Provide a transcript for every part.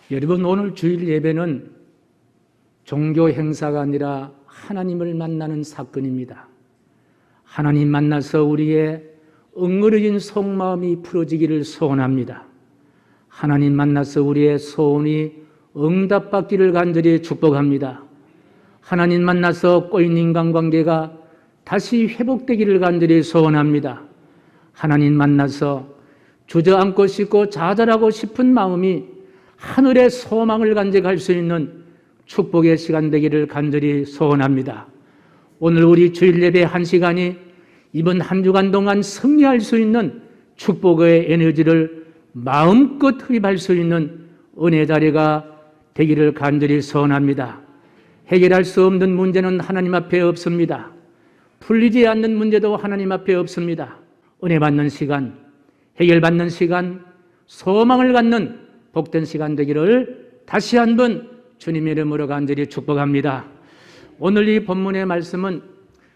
여러분, 오늘 주일 예배는 종교 행사가 아니라 하나님을 만나는 사건입니다. 하나님 만나서 우리의 엉그러진 속마음이 풀어지기를 소원합니다. 하나님 만나서 우리의 소원이 응답받기를 간절히 축복합니다. 하나님 만나서 꼬인 인간관계가 다시 회복되기를 간절히 소원합니다. 하나님 만나서 주저앉고 싶고 좌절하고 싶은 마음이 하늘의 소망을 간직할 수 있는 축복의 시간 되기를 간절히 소원합니다. 오늘 우리 주일 예배 한 시간이 이번 한 주간 동안 승리할 수 있는 축복의 에너지를 마음껏 흡입할 수 있는 은혜 자리가 되기를 간절히 소원합니다. 해결할 수 없는 문제는 하나님 앞에 없습니다. 풀리지 않는 문제도 하나님 앞에 없습니다. 은혜 받는 시간, 해결받는 시간, 소망을 갖는 복된 시간 되기를 다시 한번 주님의 이름으로 간절히 축복합니다. 오늘 이 본문의 말씀은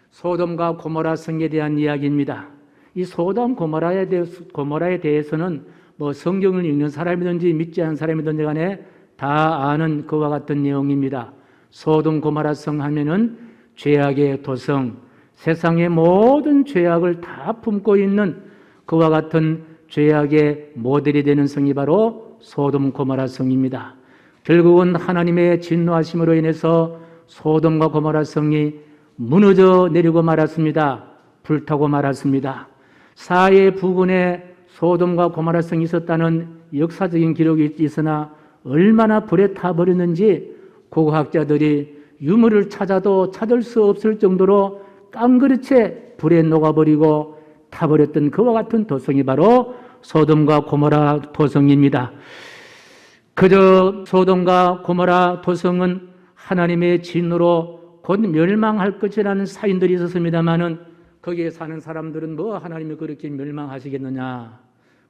소돔과 고모라 성에 대한 이야기입니다. 이 소돔 고모라에 대해서는 성경을 읽는 사람이든지 믿지 않는 사람이든지 간에 다 아는 그와 같은 내용입니다. 소돔 고모라 성 하면은 죄악의 도성, 세상의 모든 죄악을 다 품고 있는 그와 같은 죄악의 모델이 되는 성이 바로 소돔 고모라 성입니다. 결국은 하나님의 진노하심으로 인해서 소돔과 고모라 성이 무너져 내리고 말았습니다. 불타고 말았습니다. 사해 부근에 소돔과 고모라 성이 있었다는 역사적인 기록이 있으나 얼마나 불에 타버렸는지 고고학자들이 유물을 찾아도 찾을 수 없을 정도로 깡그릇에 불에 녹아버리고 타버렸던 그와 같은 도성이 바로 소돔과 고모라 도성입니다. 그저 소돔과 고모라 도성은 하나님의 진노로 곧 멸망할 것이라는 사인들이 있었습니다마는 거기에 사는 사람들은 하나님이 그렇게 멸망하시겠느냐,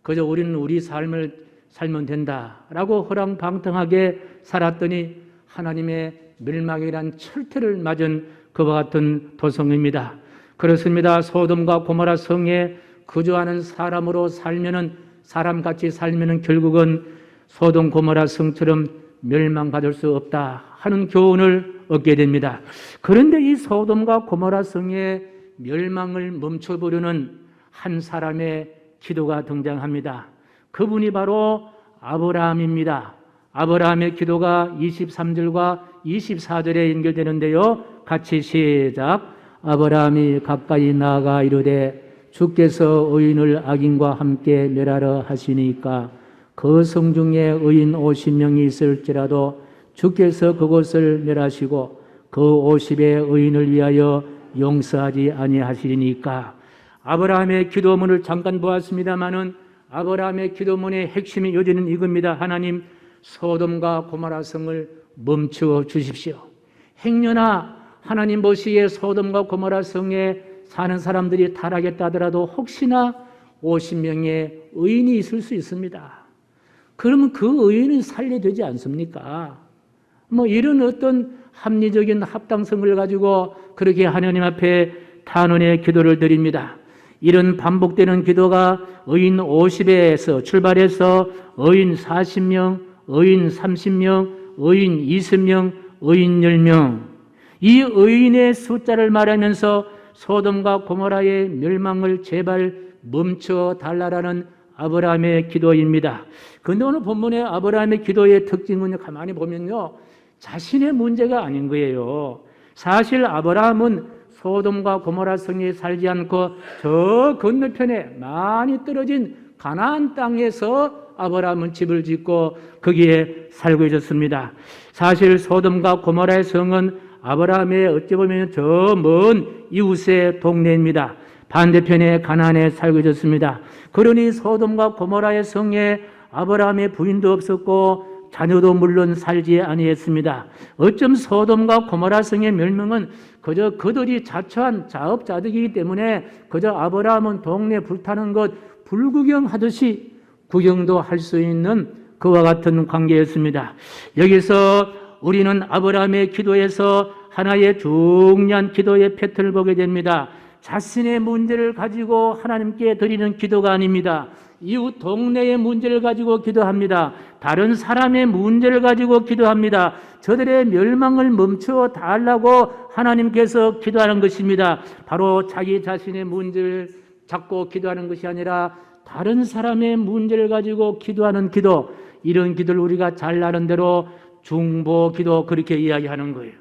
그저 우리는 우리 삶을 살면 된다라고 허랑방탕하게 살았더니 하나님의 멸망이란 철퇴를 맞은 그와 같은 도성입니다. 그렇습니다. 소돔과 고모라 성에 거주하는 사람으로 살면은, 사람같이 살면은 결국은 소돔 고모라 성처럼 멸망받을 수 없다 하는 교훈을 얻게 됩니다. 그런데 이 소돔과 고모라 성의 멸망을 멈춰보려는 한 사람의 기도가 등장합니다. 그분이 바로 아브라함입니다. 아브라함의 기도가 23절과 24절에 연결되는데요. 같이 시작. 아브라함이 가까이 나아가 이르되 주께서 의인을 악인과 함께 멸하라 하시니까 그 성 중에 의인 50명이 있을지라도 주께서 그곳을 멸하시고 그 50의 의인을 위하여 용서하지 아니하시리니까. 아브라함의 기도문을 잠깐 보았습니다마는 아브라함의 기도문의 핵심이 요지는 이겁니다. 하나님, 소돔과 고모라 성을 멈추어 주십시오. 행여나 하나님 보시기에 소돔과 고모라 성에 사는 사람들이 타락했다 하더라도 혹시나 50명의 의인이 있을 수 있습니다. 그러면 그 의인은 살려되지 않습니까? 이런 어떤 합리적인 합당성을 가지고 그렇게 하나님 앞에 탄원의 기도를 드립니다. 이런 반복되는 기도가 의인 50에서 출발해서 의인 40명, 의인 30명, 의인 20명, 의인 10명, 이 의인의 숫자를 말하면서 소돔과 고모라의 멸망을 제발 멈춰 달라라는 아브라함의 기도입니다. 그런데 오늘 본문의 아브라함의 기도의 특징은 가만히 보면요, 자신의 문제가 아닌 거예요. 사실 아브라함은 소돔과 고모라 성에 살지 않고 저 건너편에 많이 떨어진 가나안 땅에서 아브라함은 집을 짓고 거기에 살고 있었습니다. 사실 소돔과 고모라의 성은 아브라함의 어찌 보면 저 먼 이웃의 동네입니다. 반대편에 가나안에 살고 있었습니다. 그러니 소돔과 고모라의 성에 아브라함의 부인도 없었고 자녀도 물론 살지 아니했습니다. 어쩜 소돔과 고모라 성의 멸망은 그저 그들이 자처한 자업자득이기 때문에 그저 아브라함은 동네 불타는 것 불구경하듯이 구경도 할 수 있는 그와 같은 관계였습니다. 여기서 우리는 아브라함의 기도에서 하나의 중요한 기도의 패턴을 보게 됩니다. 자신의 문제를 가지고 하나님께 드리는 기도가 아닙니다. 이웃 동네의 문제를 가지고 기도합니다. 다른 사람의 문제를 가지고 기도합니다. 저들의 멸망을 멈추어 달라고 하나님께서 기도하는 것입니다. 바로 자기 자신의 문제를 잡고 기도하는 것이 아니라 다른 사람의 문제를 가지고 기도하는 기도, 이런 기도를 우리가 잘 아는 대로 중보기도 그렇게 이야기하는 거예요.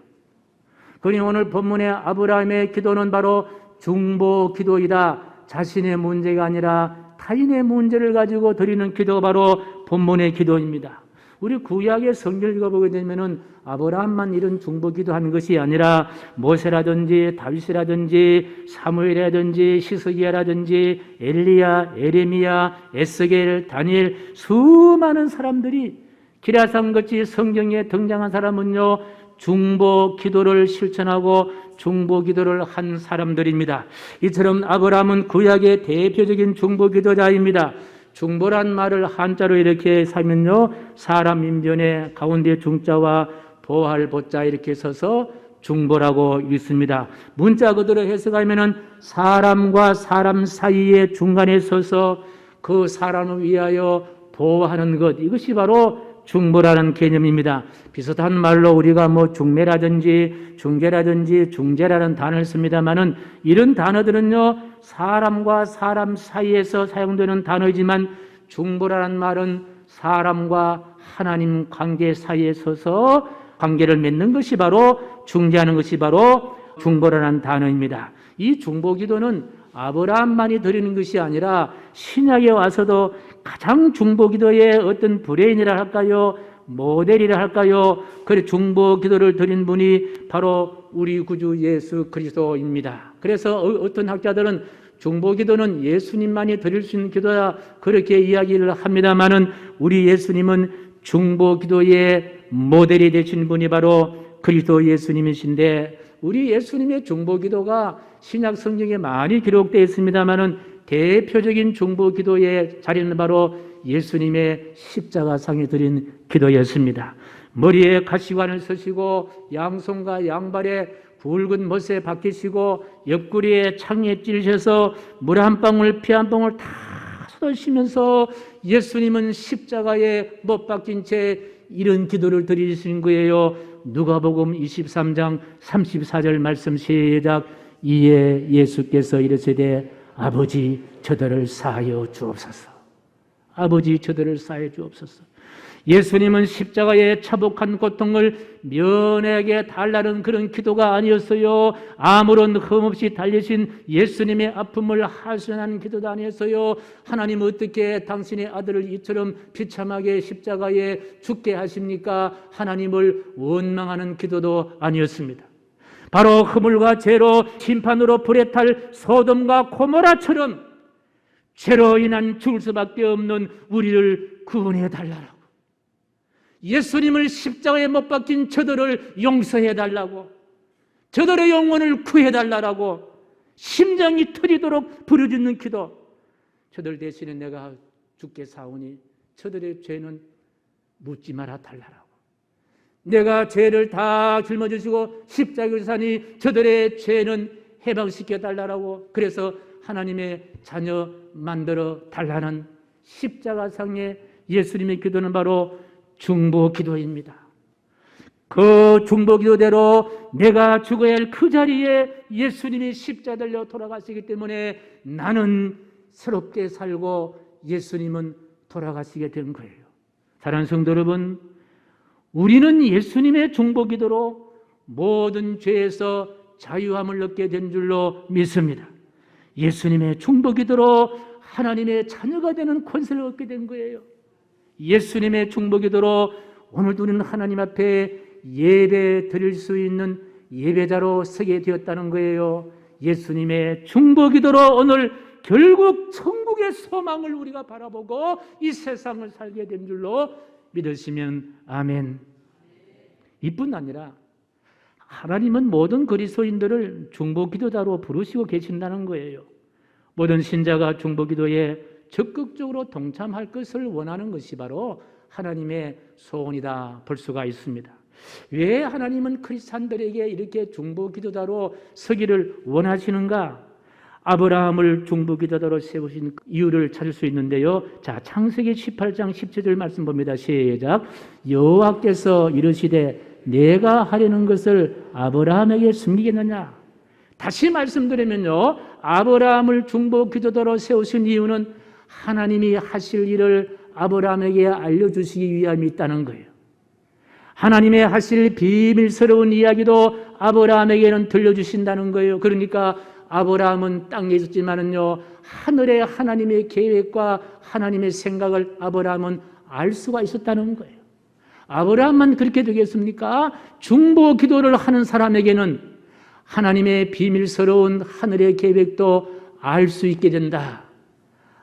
그러니 오늘 본문의 아브라함의 기도는 바로 중보기도이다. 자신의 문제가 아니라 타인의 문제를 가지고 드리는 기도가 바로 본문의 기도입니다. 우리 구약의 성경을 읽어보게 되면은 아브라함만 이런 중보기도 하는 것이 아니라 모세라든지 다윗이라든지 사무엘이라든지 시스기야라든지 엘리야, 에레미야, 에스겔, 다니엘 수많은 사람들이 기라상같이 성경에 등장한 사람은요 중보기도를 실천하고 중보기도를 한 사람들입니다. 이처럼 아브라함은 구약의 대표적인 중보기도자입니다. 중보란 말을 한자로 이렇게 사면요 사람 인변의 가운데 중자와 보할 보자 이렇게 써서 중보라고 읽습니다. 문자 그대로 해석하면은 사람과 사람 사이의 중간에 서서 그 사람을 위하여 보호하는 것, 이것이 바로 중보라는 개념입니다. 비슷한 말로 우리가 중매라든지 중개라든지 중재라는 단어를 씁니다만은 이런 단어들은요 사람과 사람 사이에서 사용되는 단어이지만 중보라는 말은 사람과 하나님 관계 사이에 서서 관계를 맺는 것이 바로 중재하는 것이 바로 중보라는 단어입니다. 이 중보기도는 아브라함만이 드리는 것이 아니라 신약에 와서도 가장 중보기도의 어떤 브레인이라 할까요? 모델이라 할까요? 그래 중보기도를 드린 분이 바로 우리 구주 예수 그리스도입니다. 그래서 어떤 학자들은 중보기도는 예수님만이 드릴 수 있는 기도다 그렇게 이야기를 합니다마는 우리 예수님은 중보기도의 모델이 되신 분이 바로 그리스도 예수님이신데 우리 예수님의 중보기도가 신약 성경에 많이 기록되어 있습니다마는 대표적인 중보기도의 자리는 바로 예수님의 십자가상에 드린 기도였습니다. 머리에 가시관을 쓰시고 양손과 양발에 굵은 못에 박히시고 옆구리에 창에 찔리셔서 물 한 방울 피 한 방울 다 쏟으시면서 예수님은 십자가에 못 박힌 채 이런 기도를 드리신 거예요. 누가복음 23장 34절 말씀 시작. 이에 예수께서 이르시되 아버지 저들을 사하여 주옵소서. 아버지 저들을 사하여 주옵소서. 예수님은 십자가의 차복한 고통을 면하게 달라는 그런 기도가 아니었어요. 아무런 흠없이 달리신 예수님의 아픔을 하소연하는 기도도 아니었어요. 하나님 어떻게 당신의 아들을 이처럼 비참하게 십자가에 죽게 하십니까? 하나님을 원망하는 기도도 아니었습니다. 바로 허물과 죄로 심판으로 불에 탈 소돔과 고모라처럼 죄로 인한 죽을 수밖에 없는 우리를 구원해 달라고, 예수님을 십자가에 못 박힌 저들을 용서해 달라고, 저들의 영혼을 구해 달라고 심장이 터지도록 부르짖는 기도. 저들 대신에 내가 죽게 사오니 저들의 죄는 묻지 말아 달라고, 내가 죄를 다 짊어지시고 십자가를 사니 저들의 죄는 해방시켜 달라고, 그래서 하나님의 자녀 만들어 달라는 십자가상의 예수님의 기도는 바로 중보기도입니다. 그 중보기도대로 내가 죽어야 할 그 자리에 예수님이 십자가 달려 돌아가시기 때문에 나는 새롭게 살고 예수님은 돌아가시게 된 거예요. 사랑하는 성도 여러분, 우리는 예수님의 중보기도로 모든 죄에서 자유함을 얻게 된 줄로 믿습니다. 예수님의 중보기도로 하나님의 자녀가 되는 권세를 얻게 된 거예요. 예수님의 중보기도로 오늘도 우리는 하나님 앞에 예배 드릴 수 있는 예배자로 서게 되었다는 거예요. 예수님의 중보기도로 오늘 결국 천국의 소망을 우리가 바라보고 이 세상을 살게 된 줄로 믿으시면 아멘. 이뿐 아니라 하나님은 모든 그리스도인들을 중보기도자로 부르시고 계신다는 거예요. 모든 신자가 중보기도에 적극적으로 동참할 것을 원하는 것이 바로 하나님의 소원이다 볼 수가 있습니다. 왜 하나님은 크리스찬들에게 이렇게 중보기도자로 서기를 원하시는가? 아브라함을 중보기도자로 세우신 이유를 찾을 수 있는데요. 자, 창세기 18장 17절 말씀 봅니다. 시작. 여호와께서 이르시되 내가 하려는 것을 아브라함에게 숨기겠느냐. 다시 말씀드리면요, 아브라함을 중보기도자로 세우신 이유는 하나님이 하실 일을 아브라함에게 알려주시기 위함이 있다는 거예요. 하나님의 하실 비밀스러운 이야기도 아브라함에게는 들려주신다는 거예요. 그러니까 아브라함은 땅에 있었지만은요, 하늘의 하나님의 계획과 하나님의 생각을 아브라함은 알 수가 있었다는 거예요. 아브라함만 그렇게 되겠습니까? 중보 기도를 하는 사람에게는 하나님의 비밀스러운 하늘의 계획도 알 수 있게 된다.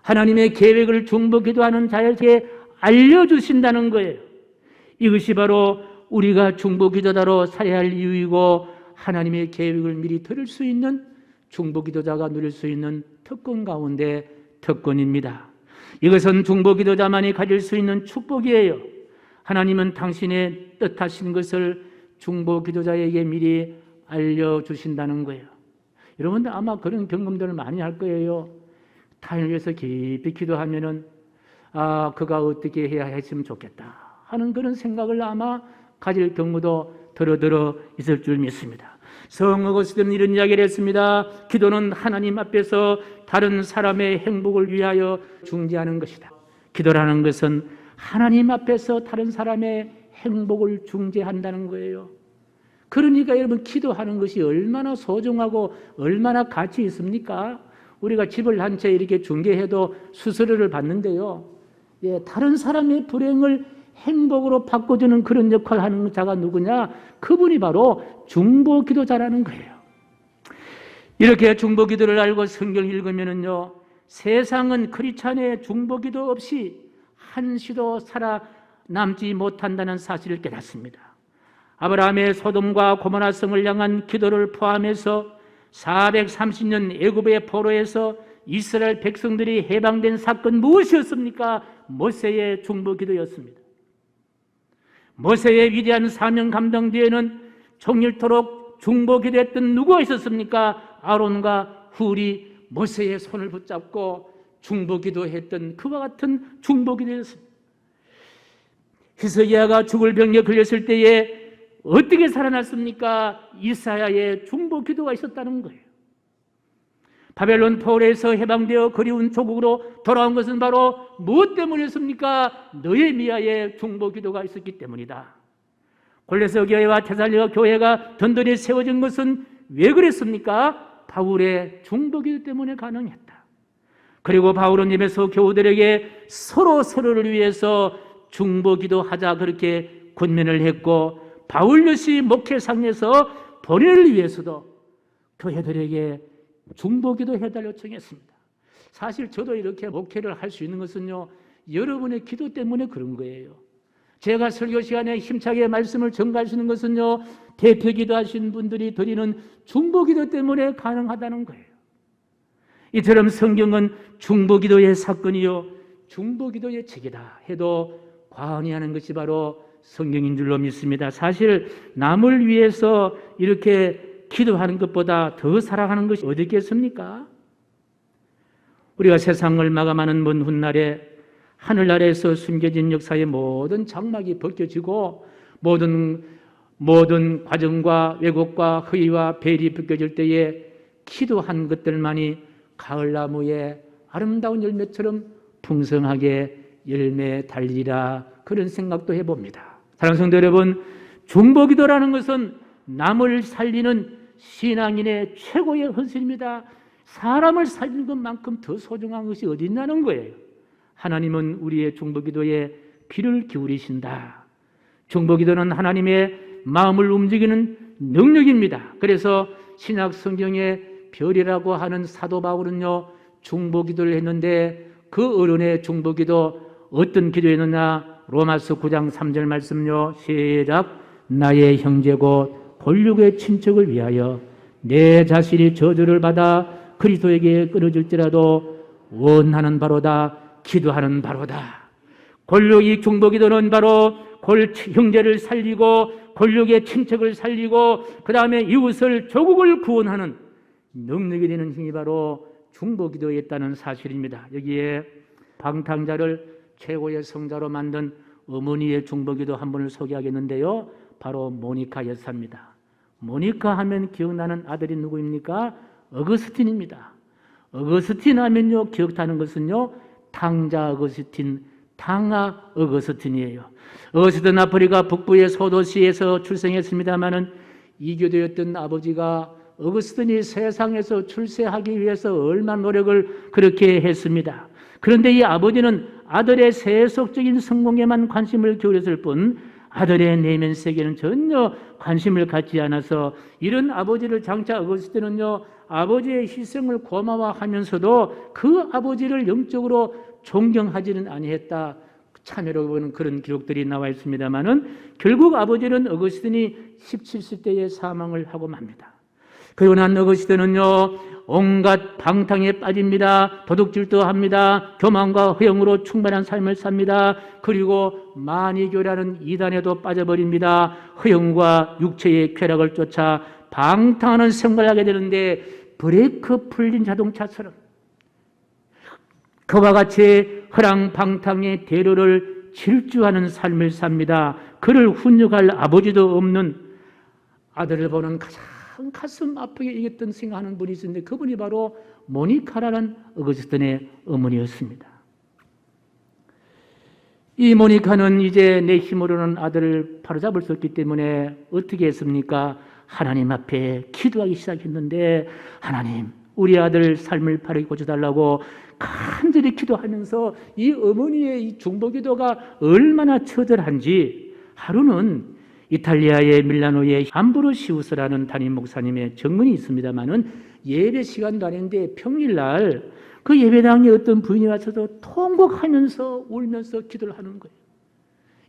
하나님의 계획을 중보 기도하는 자에게 알려주신다는 거예요. 이것이 바로 우리가 중보 기도자로 살아야 할 이유이고 하나님의 계획을 미리 들을 수 있는 중보 기도자가 누릴 수 있는 특권 가운데 특권입니다. 이것은 중보 기도자만이 가질 수 있는 축복이에요. 하나님은 당신의 뜻하신 것을 중보 기도자에게 미리 알려주신다는 거예요. 여러분들 아마 그런 경험들을 많이 할 거예요. 타인을 위해서 깊이 기도하면은 그가 어떻게 해야 했으면 좋겠다 하는 그런 생각을 아마 가질 경우도 더러 있을 줄 믿습니다. 성 어거스틴은 이런 이야기를 했습니다. 기도는 하나님 앞에서 다른 사람의 행복을 위하여 중재하는 것이다. 기도라는 것은 하나님 앞에서 다른 사람의 행복을 중재한다는 거예요. 그러니까 여러분, 기도하는 것이 얼마나 소중하고 얼마나 가치 있습니까? 우리가 집을 한 채 이렇게 중개해도 수수료를 받는데요, 다른 사람의 불행을 행복으로 바꿔주는 그런 역할을 하는 자가 누구냐? 그분이 바로 중보 기도자라는 거예요. 이렇게 중보 기도를 알고 성경을 읽으면요, 세상은 크리스찬의 중보 기도 없이 한시도 살아남지 못한다는 사실을 깨닫습니다. 아브라함의 소돔과 고모라 성을 향한 기도를 포함해서 430년 애굽의 포로에서 이스라엘 백성들이 해방된 사건 무엇이었습니까? 모세의 중보 기도였습니다. 모세의 위대한 사명 감당 뒤에는 종일토록 중보 기도했던 누구가 있었습니까? 아론과 훌이 모세의 손을 붙잡고 중보 기도했던 그와 같은 중보 기도였습니다. 히스기야가 죽을 병에 걸렸을 때에 어떻게 살아났습니까? 이사야의 중보 기도가 있었다는 거예요. 바벨론 포로에서 해방되어 그리운 조국으로 돌아온 것은 바로 무엇 때문이었습니까? 느헤미야의 중보 기도가 있었기 때문이다. 골로새 교회와 데살로니가 교회가 든든히 세워진 것은 왜 그랬습니까? 바울의 중보 기도 때문에 가능했다. 그리고 바울은 에베소 교우들에게 서로를 위해서 중보 기도하자 그렇게 권면을 했고, 바울 역시 목회상에서 본인을 위해서도 교회들에게 중보기도 해달라고 요청했습니다. 사실 저도 이렇게 목회를 할 수 있는 것은요, 여러분의 기도 때문에 그런 거예요. 제가 설교 시간에 힘차게 말씀을 전가할 수 있는 것은요, 대표기도 하신 분들이 드리는 중보기도 때문에 가능하다는 거예요. 이처럼 성경은 중보기도의 사건이요, 중보기도의 책이다 해도 과언이 하는 것이 바로 성경인 줄로 믿습니다. 사실 남을 위해서 이렇게 기도하는 것보다 더 사랑하는 것이 어디 있겠습니까? 우리가 세상을 마감하는 먼 훗날에 하늘 아래에서 숨겨진 역사의 모든 장막이 벗겨지고 모든 과정과 왜곡과 허위와 배리 벗겨질 때에 기도한 것들만이 가을나무의 아름다운 열매처럼 풍성하게 열매 달리리라, 그런 생각도 해봅니다. 사랑하는 성도 여러분, 중보기도라는 것은 남을 살리는 신앙인의 최고의 헌신입니다. 사람을 살리는 것만큼 더 소중한 것이 어디 있냐는 거예요. 하나님은 우리의 중보기도에 귀를 기울이신다. 중보기도는 하나님의 마음을 움직이는 능력입니다. 그래서 신약 성경의 별이라고 하는 사도 바울은요, 중보기도를 했는데 그 어른의 중보기도 어떤 기도였느냐? 로마서 9장 3절 말씀요, 시작. 나의 형제고 권력의 친척을 위하여 내 자신이 저주를 받아 그리스도에게 끊어질지라도 원하는 바로다, 기도하는 바로다. 권력의 중보기도는 바로 형제를 살리고 권력의 친척을 살리고 그 다음에 이웃을 조국을 구원하는 능력이 되는 힘이 바로 중보기도였다는 사실입니다. 여기에 방탕자를 최고의 성자로 만든 어머니의 중보기도 한 분을 소개하겠는데요. 바로 모니카 여사입니다. 모니카 하면 기억나는 아들이 누구입니까? 어거스틴입니다. 어거스틴 하면요, 기억하는 것은요, 탕자 어거스틴, 탕아 어거스틴이에요. 어거스틴 아프리카 북부의 소도시에서 출생했습니다마는 이교도였던 아버지가 어거스틴이 세상에서 출세하기 위해서 얼마나 노력을 그렇게 했습니다. 그런데 이 아버지는 아들의 세속적인 성공에만 관심을 기울였을 뿐 아들의 내면 세계는 전혀 관심을 갖지 않아서 이런 아버지를 장차 어거스틴은요, 아버지의 희생을 고마워하면서도 그 아버지를 영적으로 존경하지는 아니했다. 참여로 보는 그런 기록들이 나와 있습니다만은 결국 아버지는 어거스틴이 17세 때에 사망을 하고 맙니다. 그리고 난 어거스틴은요, 온갖 방탕에 빠집니다. 도둑질도 합니다. 교만과 허영으로 충만한 삶을 삽니다. 그리고 만이교라는 이단에도 빠져버립니다. 허영과 육체의 쾌락을 쫓아 방탕하는 생활을 하게 되는데 브레이크 풀린 자동차처럼 그와 같이 허랑방탕의 대로를 질주하는 삶을 삽니다. 그를 훈육할 아버지도 없는 아들을 보는 가장 가슴 아프게 이겼던 생각하는 분이 있었는데 그분이 바로 모니카라는 어거스틴의 어머니였습니다. 이 모니카는 이제 내 힘으로는 아들을 바로잡을 수 없기 때문에 어떻게 했습니까? 하나님 앞에 기도하기 시작했는데 하나님, 우리 아들 삶을 바르게 고쳐달라고 간절히 기도하면서 이 어머니의 이 중보기도가 얼마나 처절한지 하루는 이탈리아의 밀라노의 암브로시우스라는 담임 목사님의 정문이 있습니다마는 예배 시간도 아닌데 평일날 그 예배당에 어떤 부인이 와서도 통곡하면서 울면서 기도를 하는 거예요.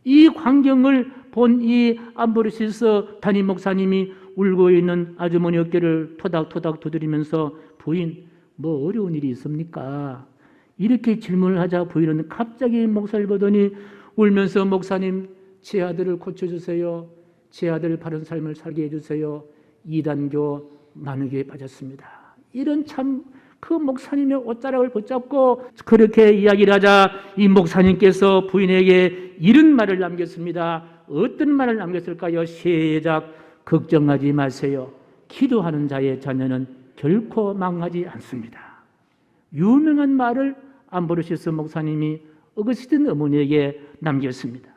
이 광경을 본 이 암브로시우스 담임 목사님이 울고 있는 아주머니 어깨를 토닥토닥 두드리면서 부인, 뭐 어려운 일이 있습니까? 이렇게 질문을 하자 부인은 갑자기 목사를 보더니 울면서 목사님, 제 아들을 고쳐주세요. 제 아들 바른 삶을 살게 해주세요. 이단교 만우교에 빠졌습니다. 이런 참 그 목사님의 옷자락을 붙잡고 그렇게 이야기를 하자 이 목사님께서 부인에게 이런 말을 남겼습니다. 어떤 말을 남겼을까요? 시작. 걱정하지 마세요. 기도하는 자의 자녀는 결코 망하지 않습니다. 유명한 말을 암브로시우스 목사님이 어거스틴 어머니에게 남겼습니다.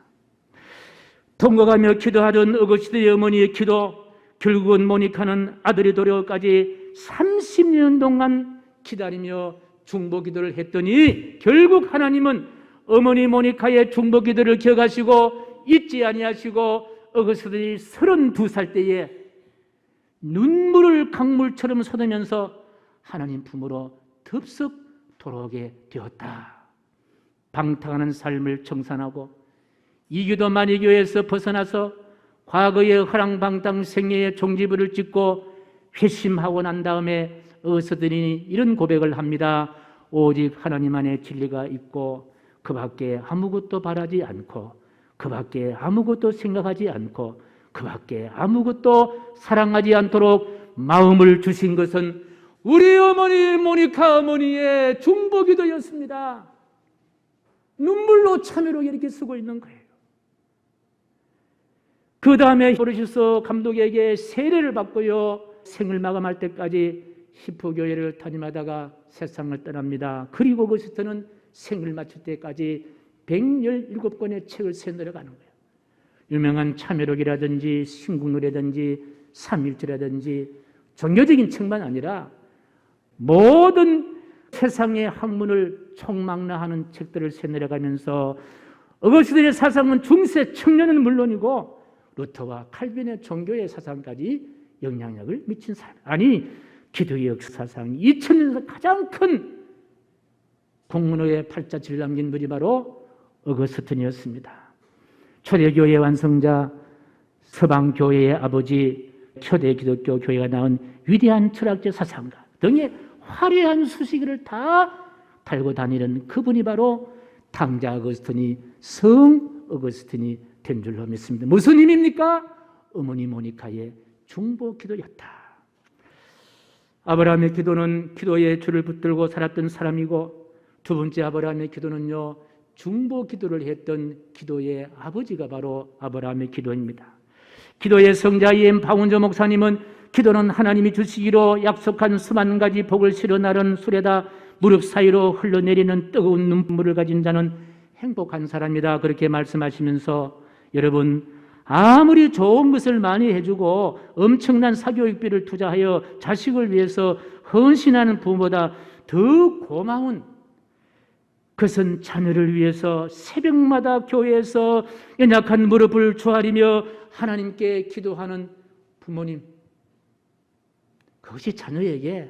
통곡하며 기도하던 어거스틴의 어머니의 기도, 결국은 모니카는 아들의 도래까지 30년 동안 기다리며 중보기도를 했더니 결국 하나님은 어머니 모니카의 중보기도를 기억하시고 잊지 아니하시고 어거스틴이 32살 때에 눈물을 강물처럼 쏟으면서 하나님 품으로 덥석 돌아오게 되었다. 방탕하는 삶을 청산하고 이교도 만이교에서 벗어나서 과거의 허랑방탕 생애의 종지부를 찍고 회심하고 난 다음에 어거스틴이 이런 고백을 합니다. 오직 하나님 안에 진리가 있고 그 밖에 아무것도 바라지 않고 그 밖에 아무것도 생각하지 않고 그 밖에 아무것도 사랑하지 않도록 마음을 주신 것은 우리 어머니 모니카 어머니의 중보기도였습니다. 눈물로 참여로 이렇게 쓰고 있는 거예요. 그 다음에 보르시스 감독에게 세례를 받고요, 생을 마감할 때까지 히포교회를 담임하다가 세상을 떠납니다. 그리고 어거스틴은 생을 마칠 때까지 117권의 책을 써내려가는 거예요. 유명한 참여록이라든지 신국노래든지 삼일절이라든지 종교적인 책만 아니라 모든 세상의 학문을 총망라하는 책들을 써내려가면서 어거스틴의 사상은 중세 청년은 물론이고 루터와 칼빈의 종교의 사상까지 영향력을 미친 사람, 아니 기독의 역사상 2000년에서 가장 큰 공문호의 팔자취를 남긴 분이 바로 어거스틴이었습니다. 초대교회 완성자, 서방교회의 아버지, 초대 기독교 교회가 낳은 위대한 철학적 사상가 등의 화려한 수식을 다 달고 다니는 그분이 바로 탕자 어거스틴이 성 어거스틴이 된 줄로 믿습니다. 무슨 힘입니까? 어머니 모니카의 중보기도였다. 아브라함의 기도는 기도의 줄을 붙들고 살았던 사람이고, 두 번째 아브라함의 기도는요, 중보 기도를 했던 기도의 아버지가 바로 아브라함의 기도입니다. 기도의 성자인 박운조 목사님은 기도는 하나님이 주시기로 약속한 수만 가지 복을 실어 나른 술에다 무릎 사이로 흘러내리는 뜨거운 눈물을 가진 자는 행복한 사람이다, 그렇게 말씀하시면서, 여러분, 아무리 좋은 것을 많이 해주고 엄청난 사교육비를 투자하여 자식을 위해서 헌신하는 부모보다 더 고마운 그것은 자녀를 위해서 새벽마다 교회에서 연약한 무릎을 조아리며 하나님께 기도하는 부모님, 그것이 자녀에게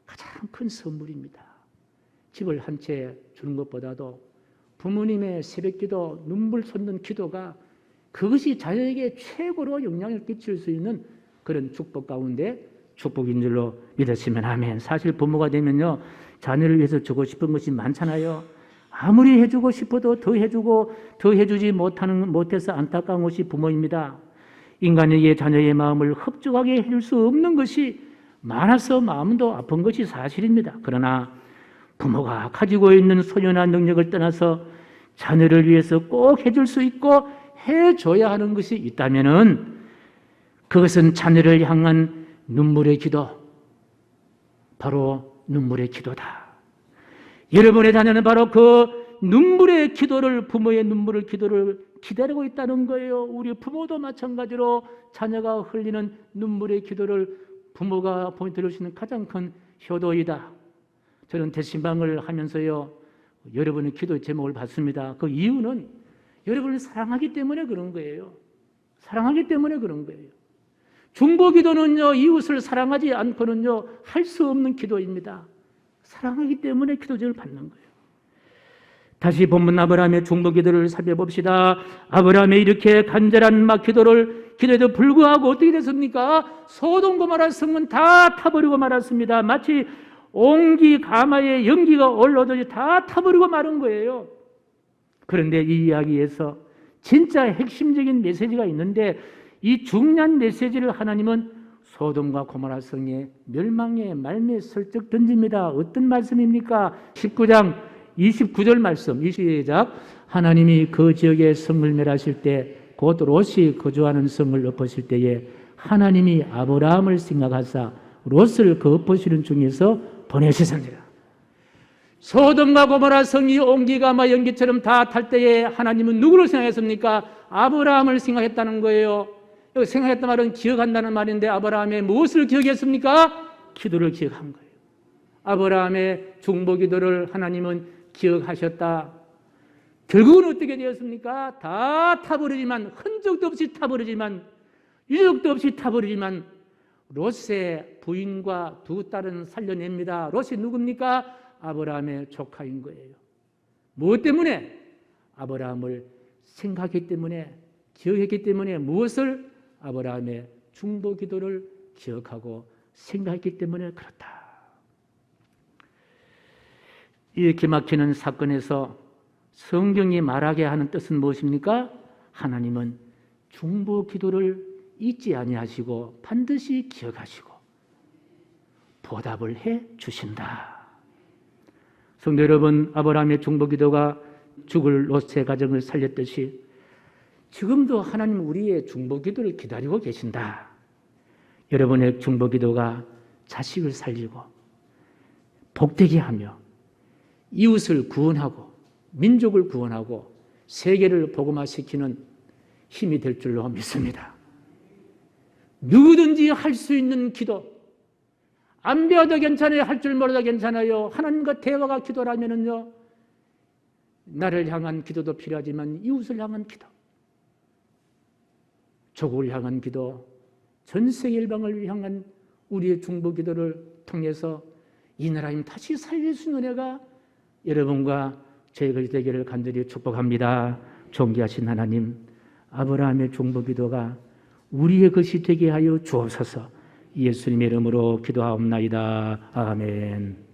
가장 큰 선물입니다. 집을 한 채 주는 것보다도 부모님의 새벽기도, 눈물 쏟는 기도가, 그것이 자녀에게 최고로 영향을 끼칠 수 있는 그런 축복 가운데 축복인 줄로 믿으시면 아멘. 사실 부모가 되면요, 자녀를 위해서 주고 싶은 것이 많잖아요. 아무리 해주고 싶어도 더 해주고 더 해주지 못해서 안타까운 것이 부모입니다. 인간에게 자녀의 마음을 흡족하게 해줄 수 없는 것이 많아서 마음도 아픈 것이 사실입니다. 그러나 부모가 가지고 있는 소유나 능력을 떠나서 자녀를 위해서 꼭 해줄 수 있고 해줘야 하는 것이 있다면은 그것은 자녀를 향한 눈물의 기도, 바로 눈물의 기도다. 여러분의 자녀는 바로 그 눈물의 기도를, 부모의 눈물의 기도를 기다리고 있다는 거예요. 우리 부모도 마찬가지로 자녀가 흘리는 눈물의 기도를 부모가 들을 수 있는 가장 큰 효도이다. 저는 대신방을 하면서요, 여러분의 기도의 제목을 받습니다. 그 이유는 여러분을 사랑하기 때문에 그런 거예요. 사랑하기 때문에 그런 거예요. 중보 기도는요, 이웃을 사랑하지 않고는요, 할 수 없는 기도입니다. 사랑하기 때문에 기도 제목을 받는 거예요. 다시 본문 아브라함의 중보 기도를 살펴봅시다. 아브라함의 이렇게 간절한 기도에도 불구하고 어떻게 됐습니까? 소돔 고모라 성은 다 타버리고 말았습니다. 마치 옹기 가마에 연기가 올라오듯이 다 타버리고 마른 거예요. 그런데 이 이야기에서 진짜 핵심적인 메시지가 있는데, 이 중요한 메시지를 하나님은 소돔과 고모라 성의 멸망의 말미에 슬쩍 던집니다. 어떤 말씀입니까? 19장 29절 말씀, 시작. 하나님이 그 지역의 성을 멸하실 때, 곧 롯이 거주하는 성을 엎으실 때에 하나님이 아브라함을 생각하사 롯을 그 엎으시는 중에서 보내시니라. 소돔과 고모라 성이 옹기가마 연기처럼 다 탈 때에 하나님은 누구를 생각했습니까? 아브라함을 생각했다는 거예요. 여기 생각했단 말은 기억한다는 말인데, 아브라함의 무엇을 기억했습니까? 기도를 기억한 거예요. 아브라함의 중보 기도를 하나님은 기억하셨다. 결국은 어떻게 되었습니까? 다 타버리지만, 흔적도 없이 타버리지만, 유적도 없이 타버리지만 롯의 부인과 두 딸은 살려냅니다. 롯이 누굽니까? 아브라함의 조카인 거예요. 무엇 때문에? 아브라함을 생각했기 때문에, 기억했기 때문에. 무엇을? 아브라함의 중보 기도를 기억하고 생각했기 때문에 그렇다. 이렇게 막히는 사건에서 성경이 말하게 하는 뜻은 무엇입니까? 하나님은 중보 기도를 잊지 아니하시고 반드시 기억하시고 보답을 해 주신다. 성도 여러분, 아브라함의 중보 기도가 죽을 롯의 가정을 살렸듯이 지금도 하나님 우리의 중보 기도를 기다리고 계신다. 여러분의 중보 기도가 자식을 살리고 복되게 하며 이웃을 구원하고 민족을 구원하고 세계를 복음화시키는 힘이 될 줄로 믿습니다. 누구든지 할 수 있는 기도, 안 배워도 괜찮아요. 할 줄 모르도 괜찮아요. 하나님과 대화가 기도라면은요, 나를 향한 기도도 필요하지만 이웃을 향한 기도, 조국을 향한 기도, 전 세계 일방을 향한 우리의 중보 기도를 통해서 이 나라 힘 다시 살릴 수 있는 은혜가 여러분과 저희가 되기를 간절히 축복합니다. 존귀하신 하나님, 아브라함의 중보 기도가 우리의 것이 되게 하여 주옵소서. 예수님의 이름으로 기도하옵나이다. 아멘.